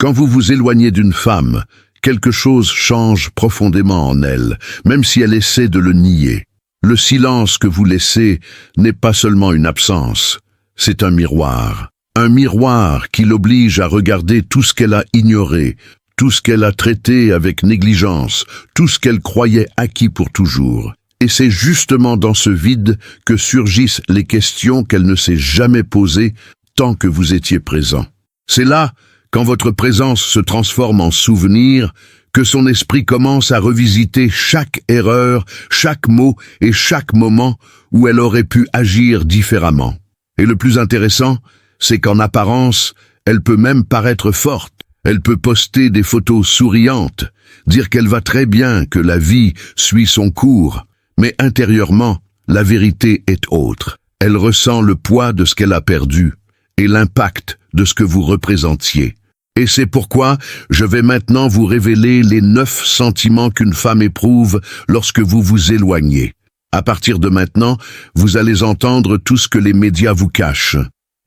Quand vous vous éloignez d'une femme, quelque chose change profondément en elle, même si elle essaie de le nier. Le silence que vous laissez n'est pas seulement une absence, c'est un miroir. Un miroir qui l'oblige à regarder tout ce qu'elle a ignoré, tout ce qu'elle a traité avec négligence, tout ce qu'elle croyait acquis pour toujours. Et c'est justement dans ce vide que surgissent les questions qu'elle ne s'est jamais posées tant que vous étiez présent. C'est là, quand votre présence se transforme en souvenir, que son esprit commence à revisiter chaque erreur, chaque mot et chaque moment où elle aurait pu agir différemment. Et le plus intéressant, c'est qu'en apparence, elle peut même paraître forte. Elle peut poster des photos souriantes, dire qu'elle va très bien, que la vie suit son cours. Mais intérieurement, la vérité est autre. Elle ressent le poids de ce qu'elle a perdu et l'impact de ce que vous représentiez. Et c'est pourquoi je vais maintenant vous révéler les 9 sentiments qu'une femme éprouve lorsque vous vous éloignez. À partir de maintenant, vous allez entendre tout ce que les médias vous cachent.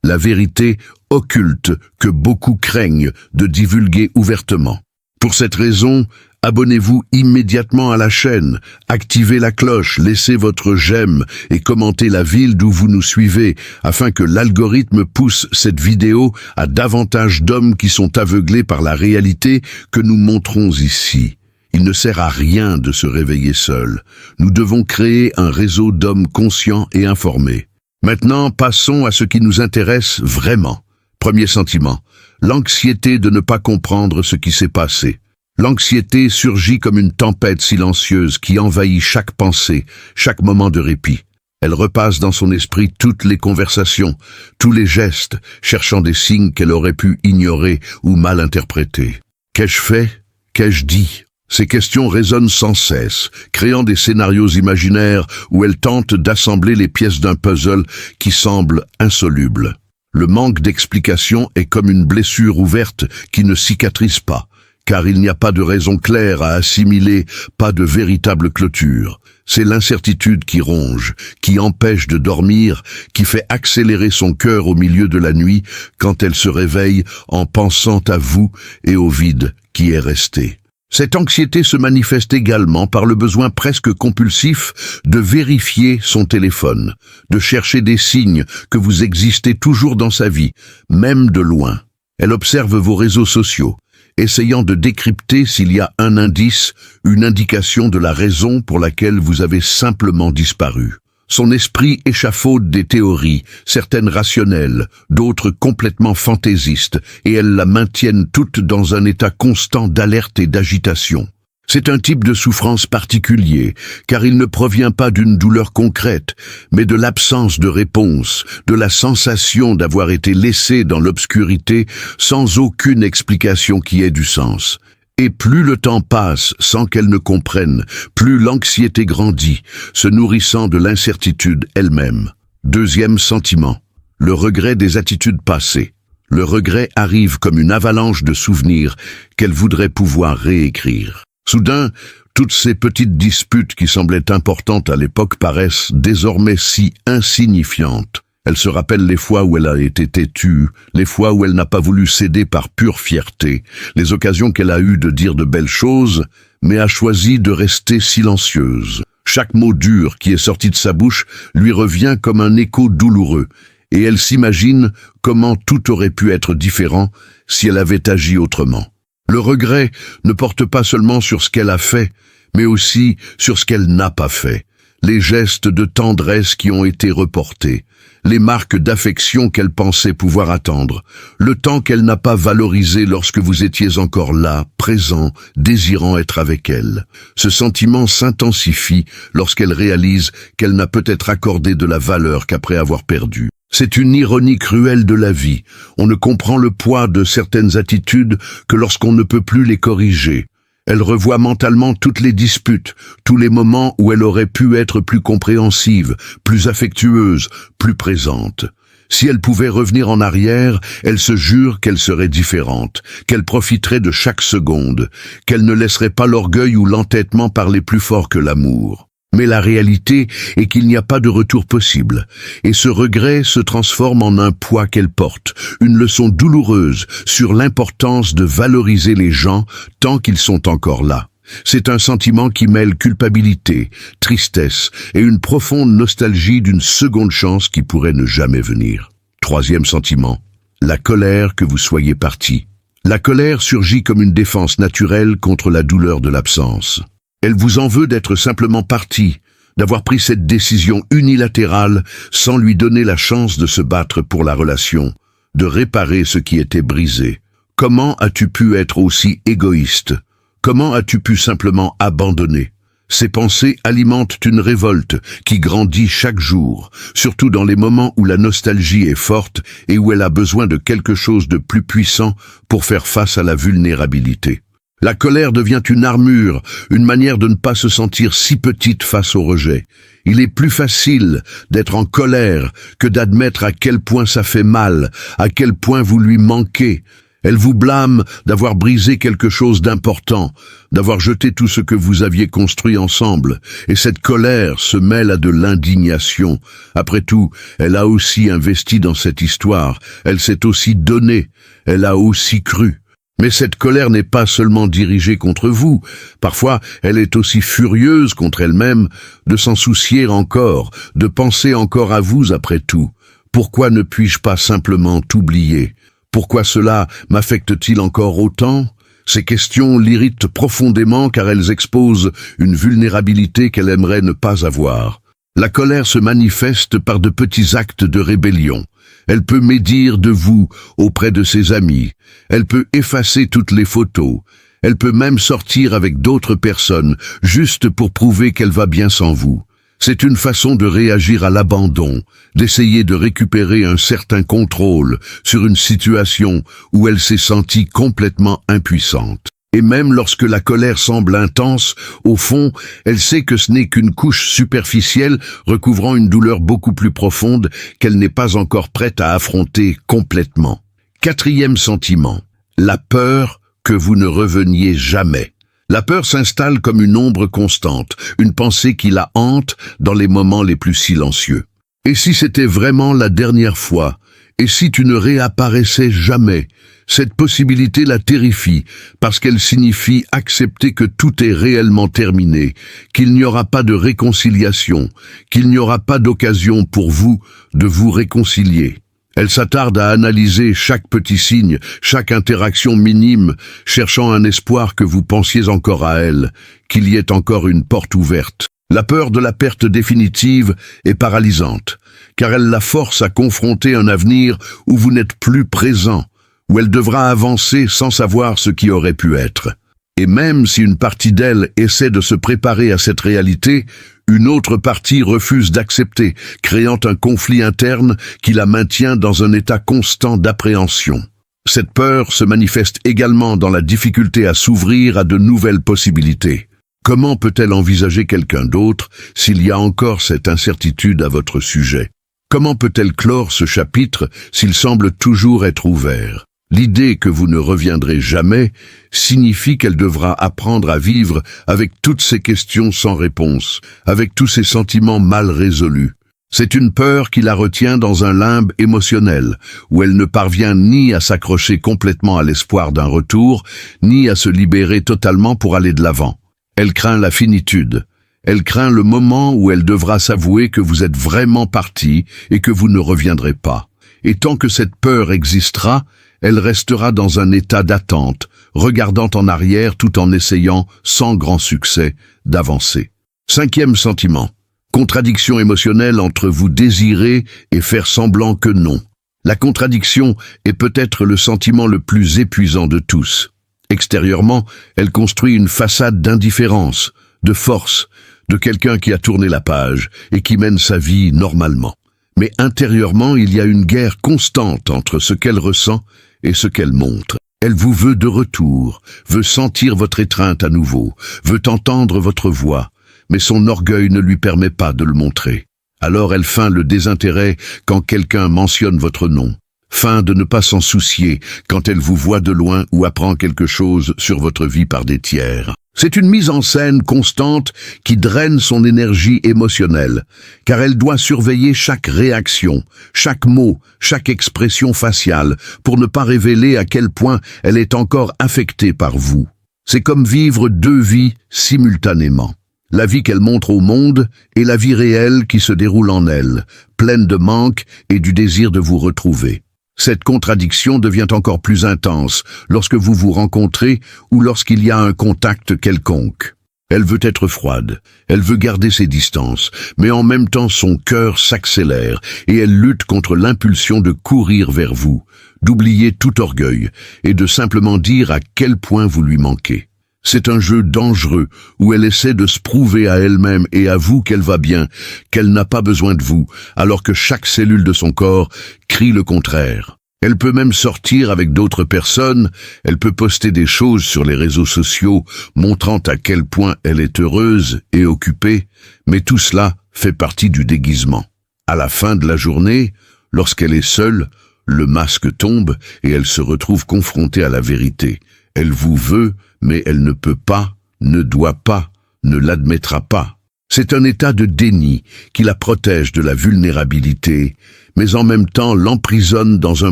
La vérité occulte que beaucoup craignent de divulguer ouvertement. Pour cette raison, abonnez-vous immédiatement à la chaîne, activez la cloche, laissez votre j'aime et commentez la ville d'où vous nous suivez afin que l'algorithme pousse cette vidéo à davantage d'hommes qui sont aveuglés par la réalité que nous montrons ici. Il ne sert à rien de se réveiller seul. Nous devons créer un réseau d'hommes conscients et informés. Maintenant, passons à ce qui nous intéresse vraiment. Premier sentiment, l'anxiété de ne pas comprendre ce qui s'est passé. L'anxiété surgit comme une tempête silencieuse qui envahit chaque pensée, chaque moment de répit. Elle repasse dans son esprit toutes les conversations, tous les gestes, cherchant des signes qu'elle aurait pu ignorer ou mal interpréter. Qu'ai-je fait? Qu'ai-je dit? Ces questions résonnent sans cesse, créant des scénarios imaginaires où elle tente d'assembler les pièces d'un puzzle qui semble insoluble. Le manque d'explication est comme une blessure ouverte qui ne cicatrise pas, car il n'y a pas de raison claire à assimiler, pas de véritable clôture. C'est l'incertitude qui ronge, qui empêche de dormir, qui fait accélérer son cœur au milieu de la nuit quand elle se réveille en pensant à vous et au vide qui est resté. Cette anxiété se manifeste également par le besoin presque compulsif de vérifier son téléphone, de chercher des signes que vous existez toujours dans sa vie, même de loin. Elle observe vos réseaux sociaux, essayant de décrypter s'il y a un indice, une indication de la raison pour laquelle vous avez simplement disparu. Son esprit échafaude des théories, certaines rationnelles, d'autres complètement fantaisistes, et elles la maintiennent toutes dans un état constant d'alerte et d'agitation. C'est un type de souffrance particulier, car il ne provient pas d'une douleur concrète, mais de l'absence de réponse, de la sensation d'avoir été laissé dans l'obscurité sans aucune explication qui ait du sens. Et plus le temps passe sans qu'elle ne comprenne, plus l'anxiété grandit, se nourrissant de l'incertitude elle-même. Deuxième sentiment, le regret des attitudes passées. Le regret arrive comme une avalanche de souvenirs qu'elle voudrait pouvoir réécrire. Soudain, toutes ces petites disputes qui semblaient importantes à l'époque paraissent désormais si insignifiantes. Elle se rappelle les fois où elle a été têtue, les fois où elle n'a pas voulu céder par pure fierté, les occasions qu'elle a eues de dire de belles choses, mais a choisi de rester silencieuse. Chaque mot dur qui est sorti de sa bouche lui revient comme un écho douloureux, et elle s'imagine comment tout aurait pu être différent si elle avait agi autrement. Le regret ne porte pas seulement sur ce qu'elle a fait, mais aussi sur ce qu'elle n'a pas fait. Les gestes de tendresse qui ont été reportés, les marques d'affection qu'elle pensait pouvoir attendre, le temps qu'elle n'a pas valorisé lorsque vous étiez encore là, présent, désirant être avec elle. Ce sentiment s'intensifie lorsqu'elle réalise qu'elle n'a peut-être accordé de la valeur qu'après avoir perdu. C'est une ironie cruelle de la vie. On ne comprend le poids de certaines attitudes que lorsqu'on ne peut plus les corriger. Elle revoit mentalement toutes les disputes, tous les moments où elle aurait pu être plus compréhensive, plus affectueuse, plus présente. Si elle pouvait revenir en arrière, elle se jure qu'elle serait différente, qu'elle profiterait de chaque seconde, qu'elle ne laisserait pas l'orgueil ou l'entêtement parler plus fort que l'amour. Mais la réalité est qu'il n'y a pas de retour possible, et ce regret se transforme en un poids qu'elle porte, une leçon douloureuse sur l'importance de valoriser les gens tant qu'ils sont encore là. C'est un sentiment qui mêle culpabilité, tristesse et une profonde nostalgie d'une seconde chance qui pourrait ne jamais venir. Troisième sentiment, la colère que vous soyez parti. La colère surgit comme une défense naturelle contre la douleur de l'absence. Elle vous en veut d'être simplement parti, d'avoir pris cette décision unilatérale sans lui donner la chance de se battre pour la relation, de réparer ce qui était brisé. Comment as-tu pu être aussi égoïste ? Comment as-tu pu simplement abandonner ? Ces pensées alimentent une révolte qui grandit chaque jour, surtout dans les moments où la nostalgie est forte et où elle a besoin de quelque chose de plus puissant pour faire face à la vulnérabilité. La colère devient une armure, une manière de ne pas se sentir si petite face au rejet. Il est plus facile d'être en colère que d'admettre à quel point ça fait mal, à quel point vous lui manquez. Elle vous blâme d'avoir brisé quelque chose d'important, d'avoir jeté tout ce que vous aviez construit ensemble, et cette colère se mêle à de l'indignation. Après tout, elle a aussi investi dans cette histoire, elle s'est aussi donnée, elle a aussi cru. Mais cette colère n'est pas seulement dirigée contre vous, parfois elle est aussi furieuse contre elle-même, de s'en soucier encore, de penser encore à vous après tout. Pourquoi ne puis-je pas simplement t'oublier ? Pourquoi cela m'affecte-t-il encore autant ? Ces questions l'irritent profondément car elles exposent une vulnérabilité qu'elle aimerait ne pas avoir. La colère se manifeste par de petits actes de rébellion. Elle peut médire de vous auprès de ses amis. Elle peut effacer toutes les photos. Elle peut même sortir avec d'autres personnes, juste pour prouver qu'elle va bien sans vous. C'est une façon de réagir à l'abandon, d'essayer de récupérer un certain contrôle sur une situation où elle s'est sentie complètement impuissante. Et même lorsque la colère semble intense, au fond, elle sait que ce n'est qu'une couche superficielle recouvrant une douleur beaucoup plus profonde qu'elle n'est pas encore prête à affronter complètement. Quatrième sentiment, la peur que vous ne reveniez jamais. La peur s'installe comme une ombre constante, une pensée qui la hante dans les moments les plus silencieux. Et si c'était vraiment la dernière fois ? Et si tu ne réapparaissais jamais ? Cette possibilité la terrifie, parce qu'elle signifie accepter que tout est réellement terminé, qu'il n'y aura pas de réconciliation, qu'il n'y aura pas d'occasion pour vous de vous réconcilier. Elle s'attarde à analyser chaque petit signe, chaque interaction minime, cherchant un espoir que vous pensiez encore à elle, qu'il y ait encore une porte ouverte. La peur de la perte définitive est paralysante, car elle la force à confronter un avenir où vous n'êtes plus présent, où elle devra avancer sans savoir ce qui aurait pu être. Et même si une partie d'elle essaie de se préparer à cette réalité, une autre partie refuse d'accepter, créant un conflit interne qui la maintient dans un état constant d'appréhension. Cette peur se manifeste également dans la difficulté à s'ouvrir à de nouvelles possibilités. Comment peut-elle envisager quelqu'un d'autre s'il y a encore cette incertitude à votre sujet ? Comment peut-elle clore ce chapitre s'il semble toujours être ouvert ? L'idée que vous ne reviendrez jamais signifie qu'elle devra apprendre à vivre avec toutes ces questions sans réponse, avec tous ces sentiments mal résolus. C'est une peur qui la retient dans un limbe émotionnel, où elle ne parvient ni à s'accrocher complètement à l'espoir d'un retour, ni à se libérer totalement pour aller de l'avant. Elle craint la finitude. Elle craint le moment où elle devra s'avouer que vous êtes vraiment parti et que vous ne reviendrez pas. Et tant que cette peur existera, elle restera dans un état d'attente, regardant en arrière tout en essayant, sans grand succès, d'avancer. Cinquième sentiment. Contradiction émotionnelle entre vous désirer et faire semblant que non. La contradiction est peut-être le sentiment le plus épuisant de tous. Extérieurement, elle construit une façade d'indifférence, de force, de quelqu'un qui a tourné la page et qui mène sa vie normalement. Mais intérieurement, il y a une guerre constante entre ce qu'elle ressent et ce qu'elle montre. Elle vous veut de retour, veut sentir votre étreinte à nouveau, veut entendre votre voix, mais son orgueil ne lui permet pas de le montrer. Alors elle feint le désintérêt quand quelqu'un mentionne votre nom, fin de ne pas s'en soucier quand elle vous voit de loin ou apprend quelque chose sur votre vie par des tiers. C'est une mise en scène constante qui draine son énergie émotionnelle, car elle doit surveiller chaque réaction, chaque mot, chaque expression faciale, pour ne pas révéler à quel point elle est encore affectée par vous. C'est comme vivre deux vies simultanément. La vie qu'elle montre au monde et la vie réelle qui se déroule en elle, pleine de manque et du désir de vous retrouver. Cette contradiction devient encore plus intense lorsque vous vous rencontrez ou lorsqu'il y a un contact quelconque. Elle veut être froide, elle veut garder ses distances, mais en même temps son cœur s'accélère et elle lutte contre l'impulsion de courir vers vous, d'oublier tout orgueil et de simplement dire à quel point vous lui manquez. C'est un jeu dangereux où elle essaie de se prouver à elle-même et à vous qu'elle va bien, qu'elle n'a pas besoin de vous, alors que chaque cellule de son corps crie le contraire. Elle peut même sortir avec d'autres personnes, elle peut poster des choses sur les réseaux sociaux montrant à quel point elle est heureuse et occupée, mais tout cela fait partie du déguisement. À la fin de la journée, lorsqu'elle est seule, le masque tombe et elle se retrouve confrontée à la vérité. Elle vous veut, mais elle ne peut pas, ne doit pas, ne l'admettra pas. C'est un état de déni qui la protège de la vulnérabilité, mais en même temps l'emprisonne dans un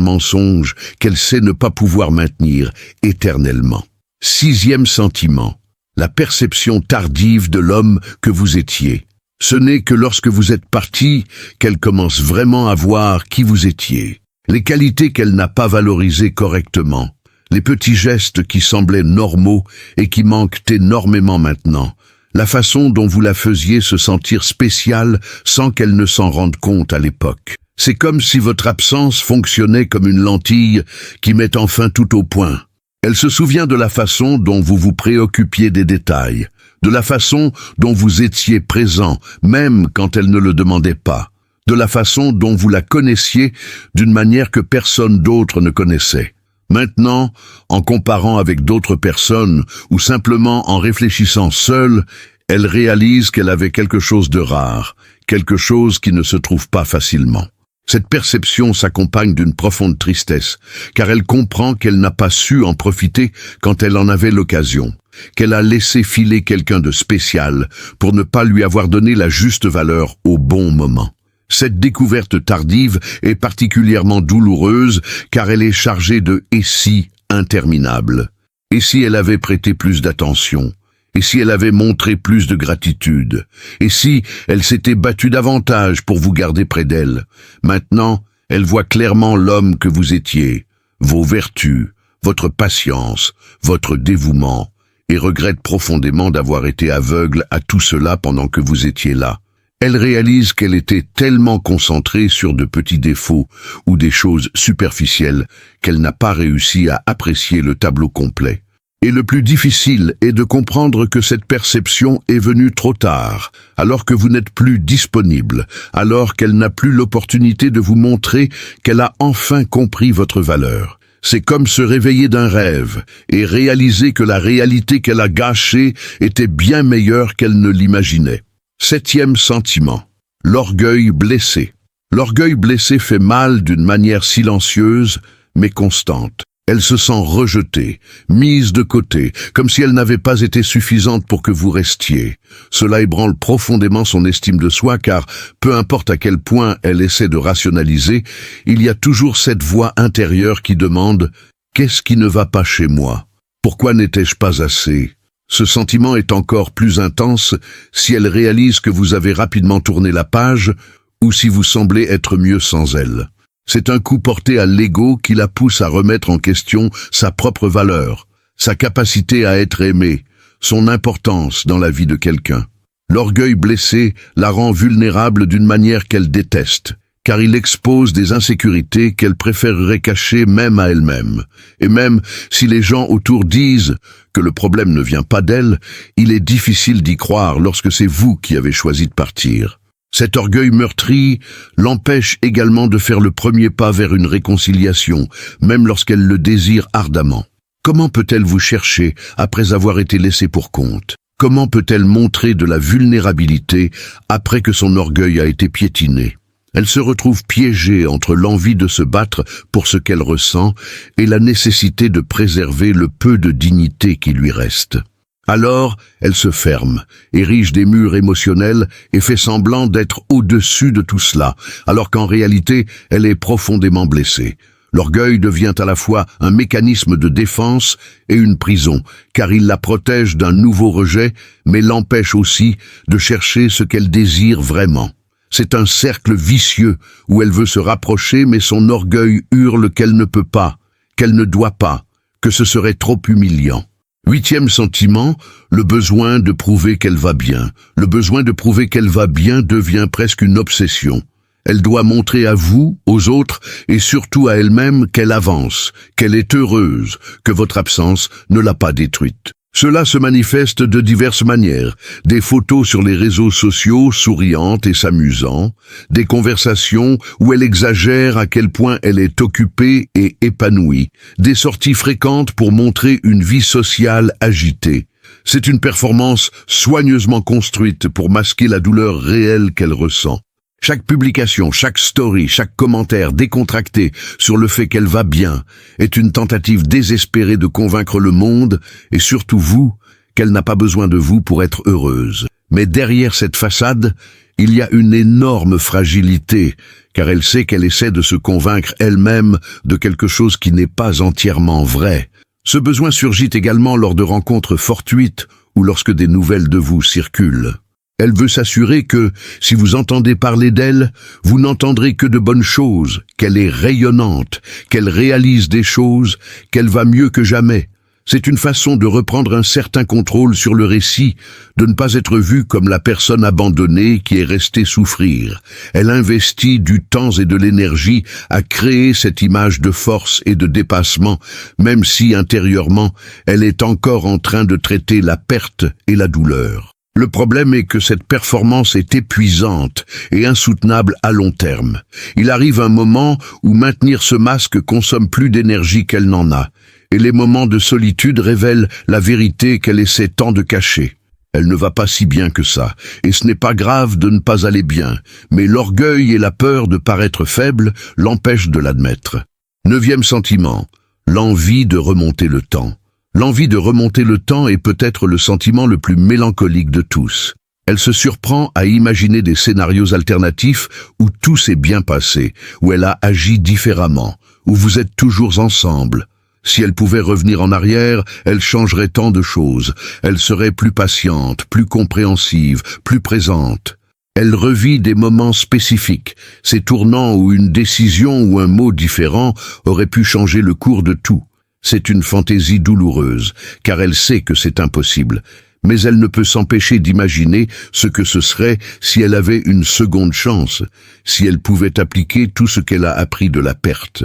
mensonge qu'elle sait ne pas pouvoir maintenir éternellement. 6e sentiment, la perception tardive de l'homme que vous étiez. Ce n'est que lorsque vous êtes parti qu'elle commence vraiment à voir qui vous étiez, les qualités qu'elle n'a pas valorisées correctement. Les petits gestes qui semblaient normaux et qui manquent énormément maintenant, la façon dont vous la faisiez se sentir spéciale sans qu'elle ne s'en rende compte à l'époque. C'est comme si votre absence fonctionnait comme une lentille qui met enfin tout au point. Elle se souvient de la façon dont vous vous préoccupiez des détails, de la façon dont vous étiez présent, même quand elle ne le demandait pas, de la façon dont vous la connaissiez d'une manière que personne d'autre ne connaissait. Maintenant, en comparant avec d'autres personnes ou simplement en réfléchissant seule, elle réalise qu'elle avait quelque chose de rare, quelque chose qui ne se trouve pas facilement. Cette perception s'accompagne d'une profonde tristesse, car elle comprend qu'elle n'a pas su en profiter quand elle en avait l'occasion, qu'elle a laissé filer quelqu'un de spécial pour ne pas lui avoir donné la juste valeur au bon moment. Cette découverte tardive est particulièrement douloureuse car elle est chargée de « et si » interminables. Et si elle avait prêté plus d'attention? Et si elle avait montré plus de gratitude? Et si elle s'était battue davantage pour vous garder près d'elle? Maintenant, elle voit clairement l'homme que vous étiez, vos vertus, votre patience, votre dévouement, et regrette profondément d'avoir été aveugle à tout cela pendant que vous étiez là. Elle réalise qu'elle était tellement concentrée sur de petits défauts ou des choses superficielles qu'elle n'a pas réussi à apprécier le tableau complet. Et le plus difficile est de comprendre que cette perception est venue trop tard, alors que vous n'êtes plus disponible, alors qu'elle n'a plus l'opportunité de vous montrer qu'elle a enfin compris votre valeur. C'est comme se réveiller d'un rêve et réaliser que la réalité qu'elle a gâchée était bien meilleure qu'elle ne l'imaginait. 7e sentiment, l'orgueil blessé. L'orgueil blessé fait mal d'une manière silencieuse, mais constante. Elle se sent rejetée, mise de côté, comme si elle n'avait pas été suffisante pour que vous restiez. Cela ébranle profondément son estime de soi car, peu importe à quel point elle essaie de rationaliser, il y a toujours cette voix intérieure qui demande « Qu'est-ce qui ne va pas chez moi? Pourquoi n'étais-je pas assez ?» Ce sentiment est encore plus intense si elle réalise que vous avez rapidement tourné la page ou si vous semblez être mieux sans elle. C'est un coup porté à l'ego qui la pousse à remettre en question sa propre valeur, sa capacité à être aimée, son importance dans la vie de quelqu'un. L'orgueil blessé la rend vulnérable d'une manière qu'elle déteste, car il expose des insécurités qu'elle préférerait cacher même à elle-même. Et même si les gens autour disent que le problème ne vient pas d'elle, il est difficile d'y croire lorsque c'est vous qui avez choisi de partir. Cet orgueil meurtri l'empêche également de faire le premier pas vers une réconciliation, même lorsqu'elle le désire ardemment. Comment peut-elle vous chercher après avoir été laissée pour compte? Comment peut-elle montrer de la vulnérabilité après que son orgueil a été piétiné? Elle se retrouve piégée entre l'envie de se battre pour ce qu'elle ressent et la nécessité de préserver le peu de dignité qui lui reste. Alors, elle se ferme, érige des murs émotionnels et fait semblant d'être au-dessus de tout cela, alors qu'en réalité, elle est profondément blessée. L'orgueil devient à la fois un mécanisme de défense et une prison, car il la protège d'un nouveau rejet, mais l'empêche aussi de chercher ce qu'elle désire vraiment. C'est un cercle vicieux où elle veut se rapprocher, mais son orgueil hurle qu'elle ne peut pas, qu'elle ne doit pas, que ce serait trop humiliant. 8e sentiment, le besoin de prouver qu'elle va bien. Le besoin de prouver qu'elle va bien devient presque une obsession. Elle doit montrer à vous, aux autres, et surtout à elle-même qu'elle avance, qu'elle est heureuse, que votre absence ne l'a pas détruite. Cela se manifeste de diverses manières. Des photos sur les réseaux sociaux souriantes et s'amusant, des conversations où elle exagère à quel point elle est occupée et épanouie, des sorties fréquentes pour montrer une vie sociale agitée. C'est une performance soigneusement construite pour masquer la douleur réelle qu'elle ressent. Chaque publication, chaque story, chaque commentaire décontracté sur le fait qu'elle va bien est une tentative désespérée de convaincre le monde, et surtout vous, qu'elle n'a pas besoin de vous pour être heureuse. Mais derrière cette façade, il y a une énorme fragilité, car elle sait qu'elle essaie de se convaincre elle-même de quelque chose qui n'est pas entièrement vrai. Ce besoin surgit également lors de rencontres fortuites ou lorsque des nouvelles de vous circulent. Elle veut s'assurer que, si vous entendez parler d'elle, vous n'entendrez que de bonnes choses, qu'elle est rayonnante, qu'elle réalise des choses, qu'elle va mieux que jamais. C'est une façon de reprendre un certain contrôle sur le récit, de ne pas être vue comme la personne abandonnée qui est restée souffrir. Elle investit du temps et de l'énergie à créer cette image de force et de dépassement, même si intérieurement, elle est encore en train de traiter la perte et la douleur. Le problème est que cette performance est épuisante et insoutenable à long terme. Il arrive un moment où maintenir ce masque consomme plus d'énergie qu'elle n'en a, et les moments de solitude révèlent la vérité qu'elle essaie tant de cacher. Elle ne va pas si bien que ça, et ce n'est pas grave de ne pas aller bien, mais l'orgueil et la peur de paraître faible l'empêchent de l'admettre. 9e sentiment, l'envie de remonter le temps. L'envie de remonter le temps est peut-être le sentiment le plus mélancolique de tous. Elle se surprend à imaginer des scénarios alternatifs où tout s'est bien passé, où elle a agi différemment, où vous êtes toujours ensemble. Si elle pouvait revenir en arrière, elle changerait tant de choses. Elle serait plus patiente, plus compréhensive, plus présente. Elle revit des moments spécifiques, ces tournants où une décision ou un mot différent aurait pu changer le cours de tout. C'est une fantaisie douloureuse, car elle sait que c'est impossible, mais elle ne peut s'empêcher d'imaginer ce que ce serait si elle avait une seconde chance, si elle pouvait appliquer tout ce qu'elle a appris de la perte.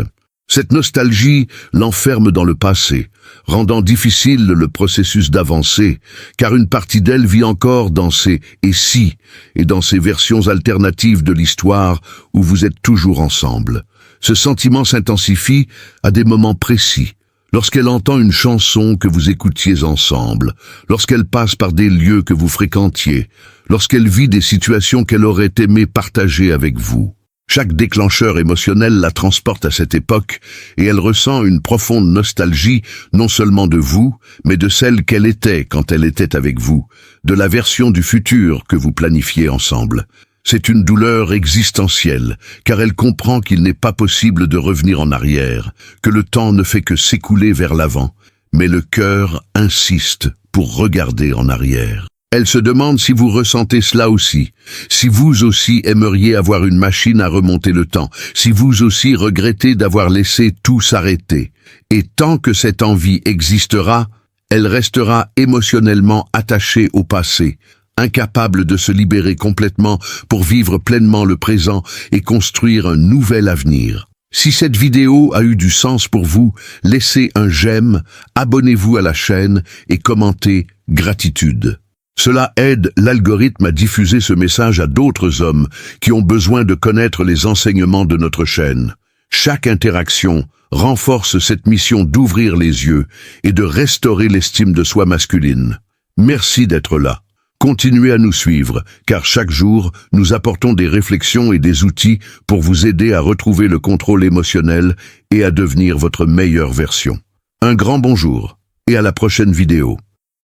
Cette nostalgie l'enferme dans le passé, rendant difficile le processus d'avancer, car une partie d'elle vit encore dans ces « et si » et dans ces versions alternatives de l'histoire où vous êtes toujours ensemble. Ce sentiment s'intensifie à des moments précis, lorsqu'elle entend une chanson que vous écoutiez ensemble, lorsqu'elle passe par des lieux que vous fréquentiez, lorsqu'elle vit des situations qu'elle aurait aimé partager avec vous. Chaque déclencheur émotionnel la transporte à cette époque et elle ressent une profonde nostalgie non seulement de vous, mais de celle qu'elle était quand elle était avec vous, de la version du futur que vous planifiez ensemble. C'est une douleur existentielle, car elle comprend qu'il n'est pas possible de revenir en arrière, que le temps ne fait que s'écouler vers l'avant, mais le cœur insiste pour regarder en arrière. Elle se demande si vous ressentez cela aussi, si vous aussi aimeriez avoir une machine à remonter le temps, si vous aussi regrettez d'avoir laissé tout s'arrêter. Et tant que cette envie existera, elle restera émotionnellement attachée au passé, incapable de se libérer complètement pour vivre pleinement le présent et construire un nouvel avenir. Si cette vidéo a eu du sens pour vous, laissez un j'aime, abonnez-vous à la chaîne et commentez « Gratitude ». Cela aide l'algorithme à diffuser ce message à d'autres hommes qui ont besoin de connaître les enseignements de notre chaîne. Chaque interaction renforce cette mission d'ouvrir les yeux et de restaurer l'estime de soi masculine. Merci d'être là. Continuez à nous suivre, car chaque jour, nous apportons des réflexions et des outils pour vous aider à retrouver le contrôle émotionnel et à devenir votre meilleure version. Un grand bonjour et à la prochaine vidéo.